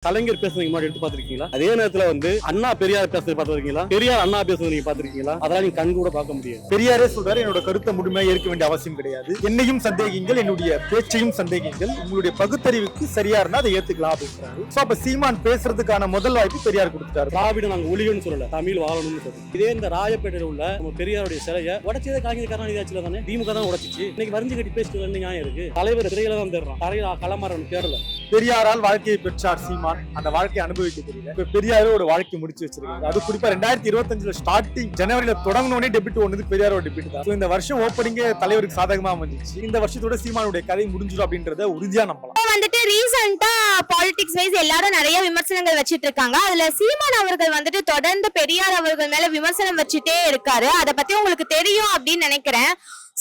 கலைஞர் பேசுறதுக்கு முன்னாடி எடுத்து பாத்திருக்கீங்களா? அதே நேரத்துல வந்து அண்ணா பெரியார் பேசுறது பாத்திருக்கீங்களா? பெரியார் அண்ணா பேசுறது நீங்க பாத்திருக்கீங்களா? அதெல்லாம் நீங்க கண் கூட பார்க்க முடியாது. பெரியாரே சொல்றாரு, என்னோட கருத்தை முழுமையா ஏற்க வேண்டிய அவசியம் கிடையாது. என்னையும் சந்தேகிங்கள், என்னுடைய பேச்சையும் சந்தேகிங்கள், உங்களுடைய பகுத்தறிவுக்கு சரியா இருந்தா அதை ஏத்துக்கலாம் அப்படின்றாரு. சோ அப்ப சீமான் பேசுறதுக்கான முதல் வாய்ப்பு பெரியார் கொடுத்துட்டாரு. திராவிட நாங்க ஒளிகன்னு சொல்லல, தமிழ் வாழணும்னு சொல்றோம். இதே இந்த ராயப்பேட்டையில உள்ள நம்ம பெரியாருடைய சிலையை உடைச்சதே கலைஞர் கருணாநிதி ஆட்சியில தானே. திமுக தான் உடைச்சிச்சு. இன்னைக்கு வரிஞ்சு கட்டி பேசிட்டு வந்து நியாயம் இருக்கு. தலைவர் திரையில தான் தேடுறான், தலையில களமாறன் தேடல. பெரியாரால் வாழ்க்கையை பெற்றார் சீமான், அந்த வாழ்க்கையை அனுபவிக்க தெரியல. இப்ப பெரியாரே ஒரு வாழ்க்கை முடிச்சு வச்சிருக்காங்க. அது குறிப்பா 2025 ஸ்டார்டிங் ஜனவரியில தொடங்கினோடனே டெபிட் ஒன்று பெரியாரோட டெபிட் தான். இந்த வருஷம் ஓப்பனிங்கே தலைவருக்கு சாதகமா வந்துச்சு. இந்த வருஷத்தோட சீமானுடைய கதை முடிஞ்சிடும் அப்படின்றத உறுதியா நம்பலாம். வந்துட்டு ரீசெண்டா பாலிடிக்ஸ் வைஸ் எல்லாரும் நிறைய விமர்சனங்கள் வச்சிட்டு இருக்காங்க. அதுல சீமான் அவர்கள் வந்துட்டு தொடர்ந்து பெரியார் அவர்கள் மேல விமர்சனம் வச்சுட்டே இருக்காரு. அத பத்தி உங்களுக்கு தெரியும் அப்படின்னு நினைக்கிறேன்.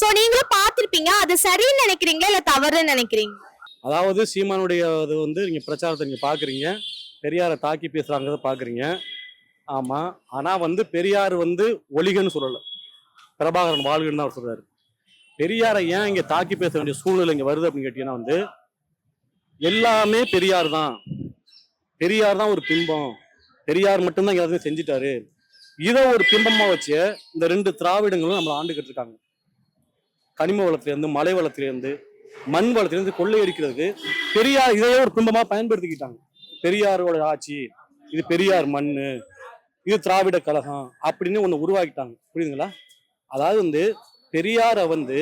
சோ நீங்களும் பாத்திருப்பீங்க. அது சரின்னு நினைக்கிறீங்களா இல்ல தவறுன்னு நினைக்கிறீங்க? அதாவது சீமானுடைய இது வந்து நீங்க பிரச்சாரத்தை நீங்க பாக்குறீங்க, பெரியாரை தாக்கி பேசுறாங்கிறத பாக்குறீங்க. ஆமா, ஆனா வந்து பெரியார் வந்து ஒளிகன்னு சொல்லல, பிரபாகரன் வாழ்கன்னு தான் அவர் சொல்றாரு. பெரியாரை ஏன் இங்க தாக்கி பேச வேண்டிய சூழ்நிலை இங்க வருது அப்படின்னு கேட்டீங்கன்னா வந்து எல்லாமே பெரியார் தான், பெரியார் தான் ஒரு பிம்பம், பெரியார் மட்டும்தான் எல்லாத்தையும் செஞ்சுட்டாரு. இதை ஒரு பிம்பமா வச்சு இந்த ரெண்டு திராவிடங்களும் நம்மளை ஆண்டுகிட்டு இருக்காங்க. கனிம வளத்திலிருந்து, மலை வளத்திலிருந்து, மண் வளத்திலிருந்து கொள்ளையடிக்கிறதுக்கு பெரியார் இதையே ஒரு பிம்பமா பயன்படுத்திக்கிட்டாங்க. பெரியாரோட ஆட்சி, இது பெரியார் மண்ணு, இது திராவிட கழகம் அப்படின்னு ஒண்ணு உருவாக்கிட்டாங்க. புரியுதுங்களா? அதாவது வந்து பெரியாரை வந்து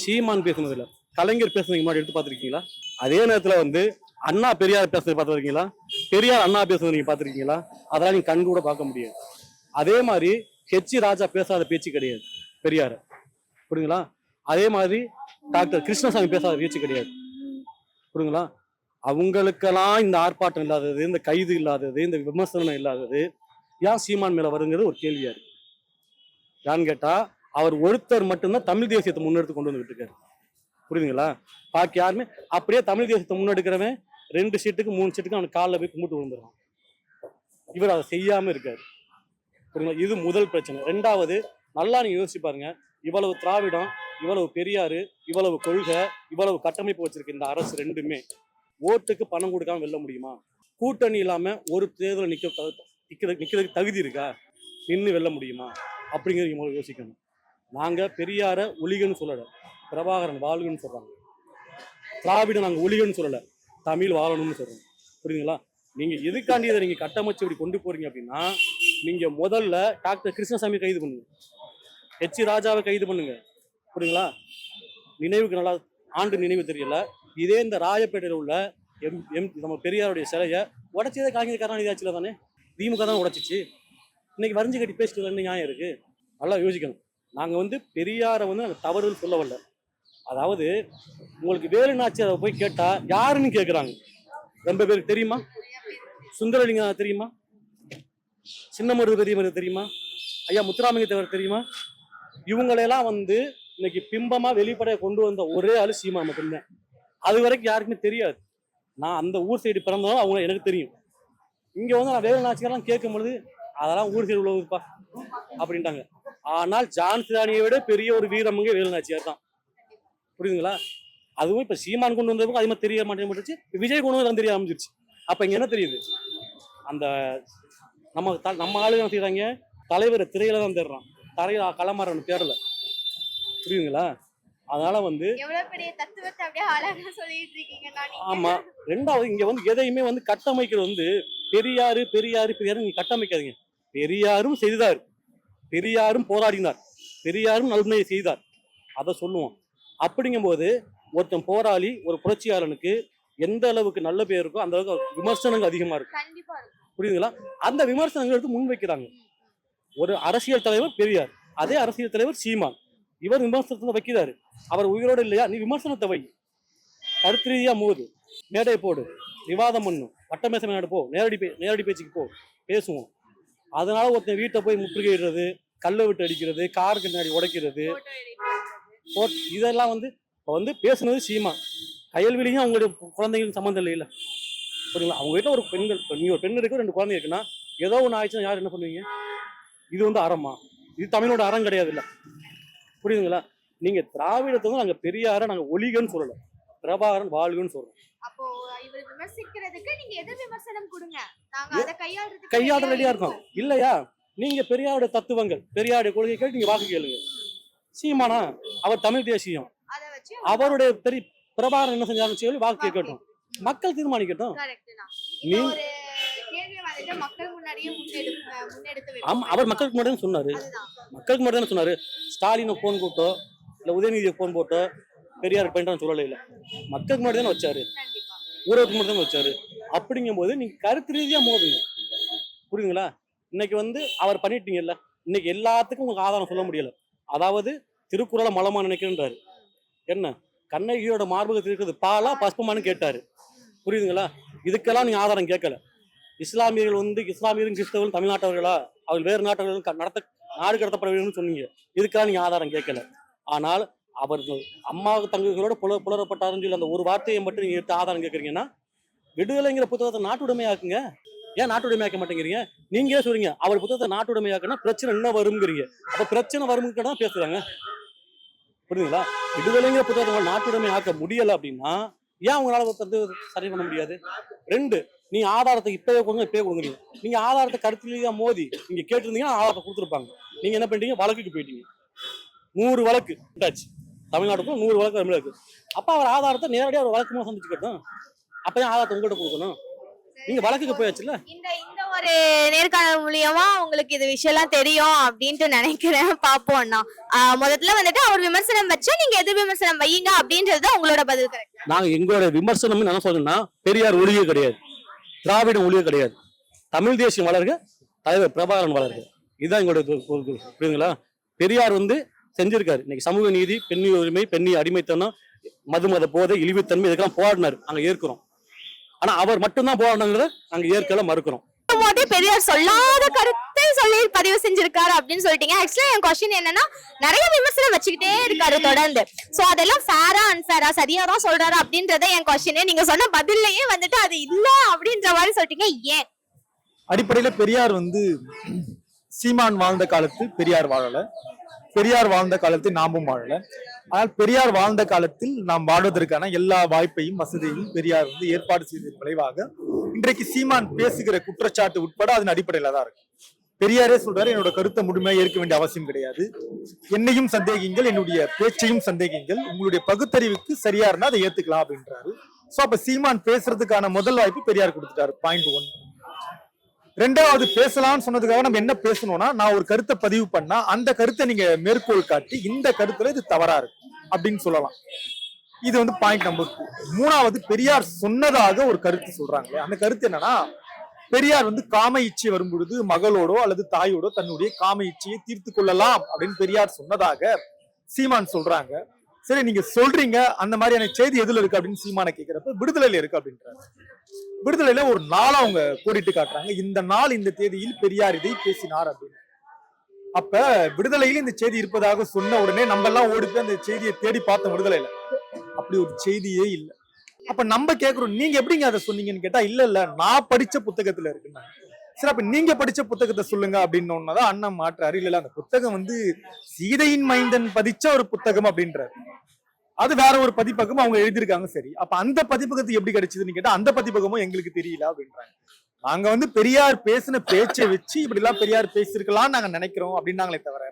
சீமான் பேசுனது இல்லை, கலைஞர் பேசுறதுக்கு முன்னாடி எடுத்து பார்த்துருக்கீங்களா? அதே நேரத்துல வந்து அண்ணா பெரியார் பேசுறது பார்த்துருக்கீங்களா? பெரியார் அண்ணா பேசுறது நீங்க பார்த்துருக்கீங்களா? அதெல்லாம் நீங்க கண் கூட பார்க்க முடியாது. அதே மாதிரி ஹெச் ராஜா பேசாத பேச்சு கிடையாது பெரியார. புரியுதுங்களா? அதே மாதிரி டாக்டர் கிருஷ்ணசாமி பேசாத பேச்சு கிடையாது. புரியுதுங்களா? அவங்களுக்கெல்லாம் இந்த ஆர்ப்பாட்டம் இல்லாதது, இந்த கைது இல்லாதது, இந்த விமர்சனம் இல்லாதது ஏன் சீமான் மேல வருங்கிறது ஒரு கேள்வியா இருக்கு. ஏன்னு கேட்டா அவர் ஒருத்தர் மட்டும்தான் தமிழ் தேசியத்தை முன்னெடுத்து கொண்டு வந்துட்டு இருக்காரு. புரியுதுங்களா? பாக்கி யாருமே அப்படியே தமிழ் தேசியத்தை முன்னெடுக்கிறவன் 2 சீட்டுக்கு 3 சீட்டுக்கு அவனுக்கு காலில் போய் கும்பிட்டு விழுந்துடுறான். இவர் அதை செய்யாம இருக்காரு. புரியுங்களா? இது முதல் பிரச்சனை. ரெண்டாவது, நல்லா நீங்க யோசிச்சு பாருங்க, இவ்வளவு திராவிடம், இவ்வளவு பெரியாரு, இவ்வளவு கொள்கை, இவ்வளவு கட்டமைப்பு வச்சிருக்க இந்த அரசு ரெண்டுமே ஓட்டுக்கு பணம் கொடுக்காம வெல்ல முடியுமா? கூட்டணி இல்லாம ஒரு தேர்தல் நிக்கிறதுக்கு தகுதி இருக்கா? நின்று வெல்ல முடியுமா? அப்படிங்கிறது நீங்க யோசிக்கணும். நாங்க பெரியார ஒளிகன்னு சொல்லல, பிரபாகரன் வாழ்கன்னு சொல்றாங்க. திராவிடம் நாங்க ஒளிகன்னு சொல்லல, தமிழ் வாழணும்னு சொல்றோம். புரியுதுங்களா? நீங்க எதுக்காண்டி இதை நீங்க கட்டமைச்சு இப்படி கொண்டு போறீங்க அப்படின்னா, நீங்க முதல்ல டாக்டர் கிருஷ்ணசாமி கைது பண்ணுங்க, ஹெச் ராஜாவை கைது பண்ணுங்க. புரியுங்களா? நினைவுக்கு நல்லா ஆண்டு நினைவு தெரியல. இதே இந்த ராயப்பேட்டையில உள்ள நம்ம பெரியாருடைய சிலையை உடைச்சதே கலைஞர் கருணாநிதி ஆட்சியில தானே. திமுக தான் உடைச்சிச்சு. இன்னைக்கு வரிஞ்சு கட்டி பேசிட்டு வந்து நியாயம் இருக்கு. நல்லா யோசிக்கணும். நாங்க வந்து பெரியாரை வந்து நாங்க தவறுன்னு சொல்ல வரல. அதாவது உங்களுக்கு வேலு நாச்சியாரை போய் கேட்டா யாருன்னு கேட்குறாங்க. ரொம்ப பேருக்கு தெரியுமா? சுந்தரலிங்கம் தெரியுமா? சின்னமருது பெரியமருது தெரியுமா? ஐயா முத்துராமலிங்க தேவர் தெரியுமா? இவங்களையெல்லாம் வந்து இன்னைக்கு பிம்பமா வெளிப்படைய கொண்டு வந்த ஒரே ஆளு சீமான் மட்டும்தான். அது வரைக்கும் யாருக்குமே தெரியாது. நான் அந்த ஊர் சைடு பிறந்தவங்க, அவங்க எனக்கு தெரியும். இங்க வந்து நான் வேலு நாச்சியாரெல்லாம் கேட்கும் பொழுது அதெல்லாம் ஊர் சைடு உள்ளதுப்பா அப்படின்ட்டாங்க. ஆனால் ஜான்சிராணியை விட பெரிய ஒரு வீரமுங்க வேலு நாச்சியார் தான். புரியுதுங்களா? அதுவும் இப்ப சீமான் கொண்டு வந்ததுக்கும் அது மாதிரி தெரிய மாட்டேங்குது. விஜய் கொண்டு வந்து தெரிய ஆரம்பிச்சிருச்சு. அப்ப இங்க என்ன தெரியுது? அந்த நம்ம ஆளுங்க என்ன செய்யறாங்க? தலைவரை திரையில தான் தேடுறான், தரையில களமாறன் தேடல. புரியுதுங்களா? அதனால வந்து ஆமா. ரெண்டாவது, இங்க வந்து எதையுமே வந்து கட்டமைக்கிறது வந்து பெரியாரு பெரியாரு பெரியாரு நீங்க கட்டமைக்காதீங்க. பெரியாரும் செய்தார், பெரியாரும் போராடினார், பெரியாரும் நல்மையை செய்தார், அதை சொல்லுவோம். அப்படிங்கும் போது ஒருத்தன் போராளி, ஒரு புரட்சியாளனுக்கு எந்த அளவுக்கு நல்ல பேர் இருக்கோ அந்த அளவுக்கு விமர்சனங்கள் அதிகமா இருக்கு. புரியுதுங்களா? அந்த விமர்சனங்கள் எடுத்து முன்வைக்கிறாங்க. ஒரு அரசியல் தலைவர் பெரியார், அதே அரசியல் தலைவர் சீமான். இவர் விமர்சனத்தை வைக்கிறாரு. அவர் உயிரோடு இல்லையா? நீ விமர்சனத்தை வை, கருத்து ரீதியா மோது, மேடை போடு, விவாதம் பண்ணும், வட்டமேசை மேடை போ, நேரடி பேச்சுக்கு போ, பேசுவோம். அதனால ஒருத்தன் வீட்டை போய் முற்றுகையிடுறது, கல்லை விட்டு அடிக்கிறது, காருக்கு பின்னாடி உடைக்கிறது, இதெல்லாம் வந்து இப்போ வந்து பேசுனது சீமா. கயல்விலையும் அவங்களுடைய குழந்தைங்களுக்கு சம்மந்தம் இல்லை. புரியுங்களா? அவங்க வீட்டில் ஒரு பெண்கள், நீங்க ஒரு பெண் இருக்கு, 2 குழந்தை இருக்குன்னா ஏதோ ஒன்று ஆயிடுச்சுன்னா யார் என்ன பண்ணுவீங்க? இது வந்து அறமா? இது தமிழோட அறம் கிடையாது இல்லை. புரியுதுங்களா? நீங்க திராவிடத்தை நாங்க பெரியார நாங்க ஒளிகன்னு சொல்லல, பிரபாகரன் வாழ்கன்னு சொல்றோம். அப்போ இவர் விமர்சிக்கிறதுக்கு நீங்க எதிர் விமர்சனம் கொடுங்க, நாங்க அதை கையாள ரெடியா இருக்கோம் இல்லையா? நீங்க பெரியாருடைய தத்துவங்கள், பெரியாருடைய கொள்கைகள் நீங்க வாக்கு கேளுங்க. சீமானா அவர் தமிழ் தேசியம், அதை வச்சு அவருடைய பெரிய பிரபாகரன் என்ன செஞ்சாருன்னு சொல்லி வாக்கு கேட்கட்டும், மக்கள் தீர்மானிக்கட்டும். நீ ஒரு கேள்வியை வந்துட்டு மக்கள் முன்னாடியே முன்னெடுத்து ஆமா, அவர் மக்களுக்கு முன்னாடி தான் சொன்னாரு. மக்களுக்கு முன்னாடி தானே சொன்னாரு. ஸ்டாலினை போன் போட்டோ இல்ல உதயநிதியை போன் போட்டோ பெரியார் பண்ணிட்டான்னு சொல்லலை. இல்ல மக்களுக்கு முன்னாடி தானே வச்சாரு, ஊரகத்துக்கு முன்னாடி தானே வச்சாரு. அப்படிங்கும் போது நீங்க கருத்து ரீதியா மோதுங்க, புரியுதுங்களா? இன்னைக்கு வந்து அவர் பண்ணிட்டீங்கல்ல, இன்னைக்கு எல்லாத்துக்கும் உங்களுக்கு ஆதாரம் சொல்ல முடியல. அதாவது திருக்குறளை மலமா நினைக்கிறேன்றாரு. என்ன கண்ணகியோட மார்பகத்தில் இருக்கிறது பாலா பஸ்பமானு கேட்டாரு, புரியுதுங்களா? இதுக்கெல்லாம் நீங்க ஆதாரம் கேட்கல. இஸ்லாமியர்கள் வந்து இஸ்லாமியரும் கிறிஸ்தவர்கள் தமிழ்நாட்டவர்களா, அவர் வேறு நாட்டவர்கள் நாடு கடத்தப்பட வேண்டும்னு சொன்னீங்க. இதுக்கெல்லாம் நீங்க ஆதாரம் கேட்கல. ஆனால் அவர்கள் அம்மா தங்குகளோட புலரப்பட்டாருன்னு சொல்லி அந்த ஒரு வார்த்தையை மட்டும் நீங்க எடுத்து ஆதாரம் கேட்கறீங்கன்னா, விடுதலைங்கிற புத்தகத்தை நாட்டுடைமையாக்குங்க. ஏன் நாட்டுடைமையாக்க மாட்டேங்கிறீங்க? நீங்களே சொல்றீங்க அவர் புத்தகத்தை நாட்டுடைமையாக்குனா பிரச்சனை என்ன வருங்கிறீங்க. அப்ப பிரச்சனை வரும்னு தான் பேசுறாங்க, புரியுதுங்களா? விடுதலைங்கிற புத்தகத்தை நாட்டுடைமை ஆக்க முடியல அப்படின்னா ஏன் உங்களால வந்து சரி பண்ண முடியாது? 2, நீங்க ஆதாரத்தை இப்பவே கொடுங்க. நீங்க ஆதாரத்தை கருத்துலயா மோதி நீங்க கேட்டிருந்தீங்கன்னா ஆதாரத்தை கொடுத்துருப்பாங்க. நீங்க என்ன பண்ணிட்டீங்க, வழக்குக்கு போயிட்டீங்க. 100 வழக்கு தமிழ்நாட்டுக்கும் 100 வழக்கு தமிழருக்கு. அப்ப அவர் ஆதாரத்தை நேரடியாக ஒரு வழக்கமா சந்திச்சுக்கட்டும். அப்பதான் ஆதாரத்தை உங்கள்கிட்ட கொடுக்கணும். நீங்க வழக்குக்கு போயாச்சுல. இந்த ஒரு நேர்காணல் மூலியமா உங்களுக்கு இது விஷயம்லாம் தெரியும் அப்படின்ட்டு நினைக்கிறேன். பாப்போம்னா முதல்ல வந்துட்டு அவர் விமர்சனம் வச்சா நீங்க எதிர் விமர்சனம் வையுங்க அப்படின்றது உங்களோட பதில். கரெக்ட். நாங்க எங்களோட விமர்சனம் என்ன சொல்றோம்னா, பெரியார் ஒளியே கிடையாது, திராவிடம் ஒளியே கிடையாது, தமிழ் தேசியம் வளர்க, தலைவர் பிரபாகரன் வளர்க. இதுதான் எங்களோட புரியுதுங்களா? பெரியார் வந்து செஞ்சிருக்காரு. இன்னைக்கு சமூக நீதி, பெண்ணி உரிமை, பெண்ணி அடிமைத்தனம், மத போதை, இழிவுத்தன்மை, இதுக்கெல்லாம் போராடினாரு. நாங்க ஏற்கிறோம். ஆனா அவர் மட்டும்தான் போராடினதை நாங்க ஏற்கல மறுக்கிறோம். பெரியார் சொல்லாத கருத்தை சொல்லி பதிவு செஞ்சிருக்காரு அப்படின்னு சொல்லிட்டீங்க. ஆக்சுவலா என் கொஸ்டின் என்னன்னா, நிறைய விமர்சனம் வச்சுக்கிட்டே இருக்காரு தொடர்ந்து. சோ அதெல்லாம் ஃபேரா அன்ஃபேரா, சரியா தான் சொல்றாரு அப்படின்றத என் கொஸ்டின். நீங்க சொன்ன பதிலையே வந்துட்டு அது இல்ல அப்படின்ற மாதிரி சொல்லிட்டீங்க. ஏன்? அடிப்படையில பெரியார் வந்து சீமான் வாழ்ந்த காலத்தில் பெரியார் வாழல, பெரியார் வாழ்ந்த காலத்தில் நாமும் வாழல. ஆனால் பெரியார் வாழ்ந்த காலத்தில் நாம் வாழ்வதற்கான எல்லா வாய்ப்பையும் வசதியையும் பெரியார் வந்து ஏற்பாடு செய்ததன் விளைவாக இன்றைக்கு சீமான் பேசுகிற குற்றச்சாட்டு உட்பட அதன் அடிப்படையில தான் இருக்கு. பெரியாரே சொல்றாரு, என்னோட கருத்தை முழுமையா ஏற்க வேண்டிய அவசியம் கிடையாது, என்னையும் சந்தேகிங்கள், என்னுடைய பேச்சையும் சந்தேகிங்கள், உங்களுடைய பகுத்தறிவுக்கு சரியா இருந்தா அதை ஏத்துக்கலாம் அப்படின்றாரு. சோ அப்ப சீமான் பேசுறதுக்கான முதல் வாய்ப்பு பெரியார் கொடுத்துட்டாரு. பாயிண்ட் 1. 2வது, பேசலாம்னு சொன்னதுக்காக நம்ம என்ன பேசணும்னா, நான் ஒரு கருத்தை பதிவு பண்ணா அந்த கருத்தை நீங்க மேற்கோள் காட்டி இந்த கருத்துல இது தவறா இருக்கு அப்படின்னு சொல்லலாம். இது வந்து பாயிண்ட் நம்பர் 2. 3வது, பெரியார் சொன்னதாக ஒரு கருத்து சொல்றாங்களே, அந்த கருத்து என்னன்னா, பெரியார் வந்து காம இச்சை வரும் பொழுது மகளோடோ அல்லது தாயோடோ தன்னுடைய காம இச்சையை தீர்த்து கொள்ளலாம் அப்படின்னு பெரியார் சொன்னதாக சீமான் சொல்றாங்க. சரி, நீங்க சொல்றீங்க, அந்த மாதிரியான செய்தி எதுல இருக்கு அப்படின்னு சீமான கேட்கிறப்ப விடுதலையில இருக்கு அப்படின்றாரு. விடுதலையில ஒரு நாள் அவங்க கோடிட்டு காட்டுறாங்க, இந்த நாள் இந்த தேதியில் பெரியார் இதை பேசினார் அப்படின்னு. அப்ப விடுதலையில் இந்த செய்தி இருப்பதாக சொன்ன உடனே நம்ம எல்லாம் ஓடி போய் அந்த செய்தியை தேடி பார்த்தோம். விடுதலையில அப்படி ஒரு செய்தியே இல்லை. அப்ப நம்ம கேக்குறோம், நீங்க எப்படிங்க அதை சொன்னீங்கன்னு கேட்டா, இல்ல நான் படிச்ச புத்தகத்துல இருக்குன்னா. சரி, அப்ப நீங்க படிச்ச புத்தகத்தை சொல்லுங்க அப்படின்னு ஒன்னதான் அண்ணன் மாற்றாரு. இல்ல அந்த புத்தகம் வந்து சீதையின் மைந்தன் பதிச்ச ஒரு புத்தகம் அப்படின்றாரு. அது வேற ஒரு பதிப்பகம் அவங்க எழுதியிருக்காங்க. சரி, அப்ப அந்த பதிப்பகத்துக்கு எப்படி கிடைச்சதுன்னு கேட்டா, அந்த பதிப்பகமும் எங்களுக்கு தெரியல அப்படின்றாங்க. நாங்க வந்து பெரியார் பேசின பேச்சை வச்சு இப்படி எல்லாம் பெரியார் பேசியிருக்கலாம்னு நாங்க நினைக்கிறோம் அப்படின்னாங்களே தவிர,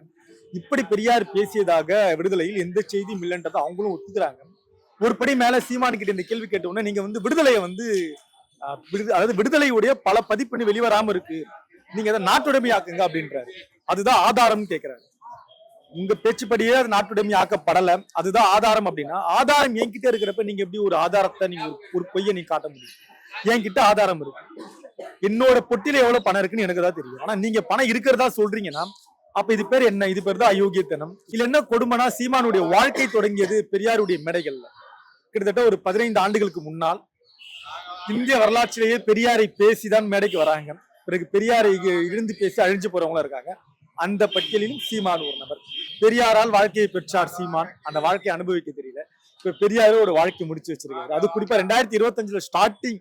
இப்படி பெரியார் பேசியதாக விடுதலையில் எந்த செய்தியும் இல்லைன்றதை அவங்களும் ஒத்துக்கிறாங்க. ஒரு படி மேல சீமான் கிட்ட இந்த கேள்வி கேட்ட உடனே, நீங்க வந்து விடுதலையை வந்து அதாவது விடுதலையுடைய பல பதிப்பு வெளிவராம இருக்கு, நீங்க அதை நாட்டுடைமையாக்குங்க அப்படின்றாரு. அதுதான் ஆதாரம் கேட்கிறாரு. உங்க பேச்சுப்படியே அது நாட்டுடைமை ஆக்கப்படல, அதுதான் ஆதாரம் அப்படின்னா, ஆதாரம் என்கிட்ட இருக்கிறப்ப நீங்க எப்படி ஒரு ஆதாரத்தை நீங்க ஒரு பொய்யை நீ காட்ட முடியும்? என்கிட்ட ஆதாரம் இருக்கு, என்னோட பொட்டியில எவ்வளவு பணம் இருக்குன்னு எனக்கு தான் தெரியும். ஆனா நீங்க பணம் இருக்கிறதா சொல்றீங்கன்னா, அப்ப இது பேர் என்ன? இது பேர் தான் அயோக்கியத்தனம். இல்ல என்ன கொடுமைனா, சீமானுடைய வாழ்க்கை தொடங்கியது பெரியாருடைய மேடைகள்ல. கிட்டத்தட்ட ஒரு 15 ஆண்டுகளுக்கு முன்னால் இந்திய வரலாற்றிலேயே பெரியாரை பேசிதான் மேடைக்கு வராங்க. பிறகு பெரியாரை இருந்து பேசி அழிஞ்சு போறவங்களா இருக்காங்க. அந்த பட்டியலிலும் சீமான் ஒரு நபர். பெரியாரால் வாழ்க்கையை பெற்றார் சீமான், அந்த வாழ்க்கையை அனுபவிக்க தெரியல. இப்ப பெரியாரே ஒரு வாழ்க்கை முடிச்சு வச்சிருக்காரு. அது குறிப்பா 2025 ஸ்டார்டிங்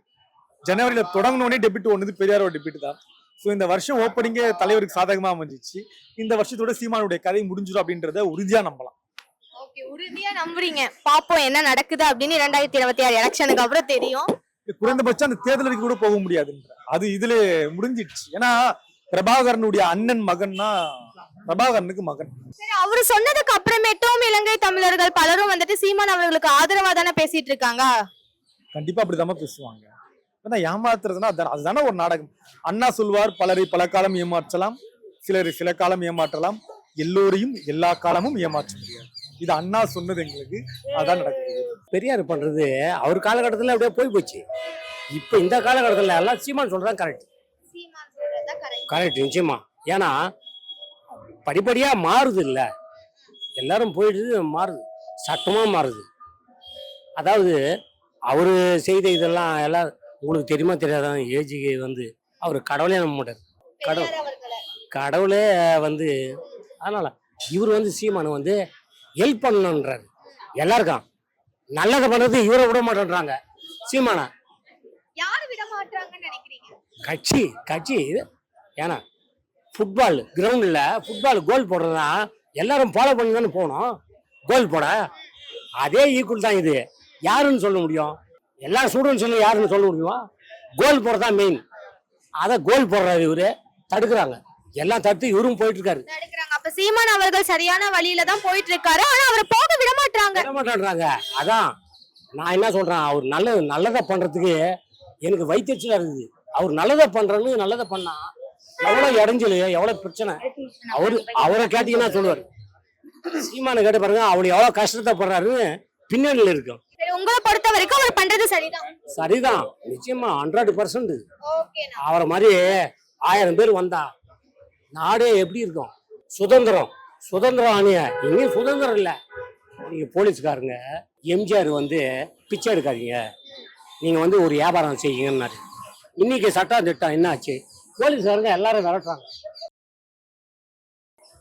ஜனவரியில தொடங்கினோடனே டெபிட் ஒண்ணு பெரியாரோட டெபிட் தான். சோ இந்த வருஷம் ஓப்பனிங்கே தலைவருக்கு சாதகமா அமைஞ்சிச்சு. இந்த வருஷத்தோட சீமானுடைய கதை முடிஞ்சிடும் அப்படின்றத உறுதியா நம்பலாம். ஓகே, உறுதியா நம்புறீங்க. பாப்போம் என்ன நடக்குது அப்படின்னு 2026 எலெக்ஷனுக்கு அப்புறம் தெரியும். குறைந்தபட்சம் அந்த தேர்தலுக்கு கூட போக முடியாதுன்ற அது இதுல முடிஞ்சிடுச்சு. ஏன்னா பிரபாகரனுடைய அண்ணன் மகன்னா பிரபாகரனுக்கு மகன். சரி, அவரு சொன்னதுக்கு அப்புறமேட்டும் இலங்கை தமிழர்கள் பலரும் வந்துட்டு சீமான் அவர்களுக்கு ஆதரவா தானே பேசிட்டு இருக்காங்க. கண்டிப்பா அப்படிதான் பேசுவாங்க. ஏன்னா ஏமாத்துறதுன்னா அதுதானே ஒரு நாடகம். அண்ணா சொல்வார், பலரை பல காலம் ஏமாற்றலாம், சிலரை சில காலம் ஏமாற்றலாம், எல்லோரையும் எல்லா காலமும் ஏமாற்ற முடியாது. இது அண்ணா சொன்னது எங்களுக்கு, அதான் நடக்குது. பெரியார் பண்றது அவர் காலகட்டத்தில் அப்படியே போய் போச்சு. இப்போ இந்த காலகட்டத்தில் எல்லாம் சீமான் சொல்றதான் கரெக்ட். கரெக்ட் நிச்சயமா. ஏன்னா படிப்படியா மாறுது இல்ல, எல்லாரும் போயிடுது, மாறுது, சட்டமா மாறுது. அதாவது அவரு செய்த இதெல்லாம் எல்லாம் உங்களுக்கு தெரியுமா தெரியாதான், ஏஜிக்கு வந்து அவர் கடவுளே நம்ப மாட்டார். கடவுளே வந்து அதனால இவர் வந்து சீமானு வந்து ஹெல்ப் பண்ணணுன்றாரு எல்லாருக்கும். நல்லதை பண்றது இவரை விட மாட்டேன்றாங்க சீமானா. கட்சி இது. ஏன்னா ஃபுட்பால் கிரவுண்டில் ஃபுட்பால் கோல் போடுறதுனா எல்லாரும் ஃபாலோ பண்ணி தானே போகணும் கோல் போட. அதே ஈக்குவல் தான் இது. யாருன்னு சொல்ல முடியும்? எல்லா ஸ்டூடெண்ட்ஸும் யாருன்னு சொல்ல முடியுமா? கோல் போடுறதா மெயின். அதை கோல் போடுறாரு இவரு, தடுக்கிறாங்க. எல்லாம் தடுத்து இவரும் போயிட்டு இருக்காரு. அப்ப சீமான் அவர்கள் சரியான வழியில தான் போயிட்டு இருக்காரு. ஆனா அவரை போக விட மாட்டாங்க. அதான் நான் என்ன சொல்றேன், அவர் நல்லதை பண்றதுக்கு எனக்கு வைத்தறிச்சலா இருக்குது. அவர் நல்லதை பண்றன்னு நல்லதை பண்ணா எவ்வளவு இடைஞ்சல், எவ்வளவு பிரச்சனை. அவரை கேட்டீங்கன்னா சொல்லுவாரு. சீமான கேட்டு பாருங்க, அவர் எவ்வளவு கஷ்டத்தைப்படுறாருன்னு பின்னணியில இருக்கும். உங்களை பொறுத்த வரைக்கும் அவர் பண்றது சரிதான் நிச்சயமா 100%. அவரை மாதிரி 1000 பேர் வந்தா நாடே எப்படி இருக்கும்? சுதந்திரம் ஆணைய இங்கேயும் சுதந்திரம் இல்லை. நீங்க போலீஸ்காரங்க எம்ஜிஆர் வந்து பிச்சை எடுக்காதீங்க, நீங்க வந்து ஒரு வியாபாரம் செய்யுங்கன்னாரு. இன்னைக்கு சட்டம் திட்டம் என்ன ஆச்சு? போலீஸ்காரங்க எல்லாரும் விரட்டுறாங்க.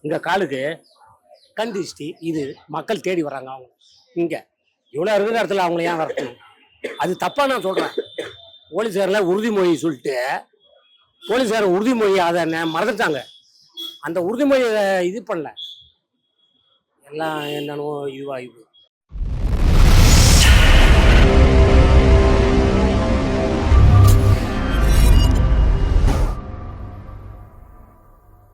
இந்த காலுக்கு கந்திஷ்டி இது மக்கள் தேடி வர்றாங்க. அவங்க இங்க இவ்வளோ இருக்கிற இடத்துல அவங்கள ஏன் விரட்டணும்? அது தப்பா நான் சொல்றேன். போலீஸ்காரில் உறுதிமொழி சொல்லிட்டு போலீஸ்காரர் உறுதிமொழி அதை மறந்துட்டாங்க. அந்த உறுதிமொழியை இது பண்ணல, எல்லாம் என்னன்னு இதுவாகிது.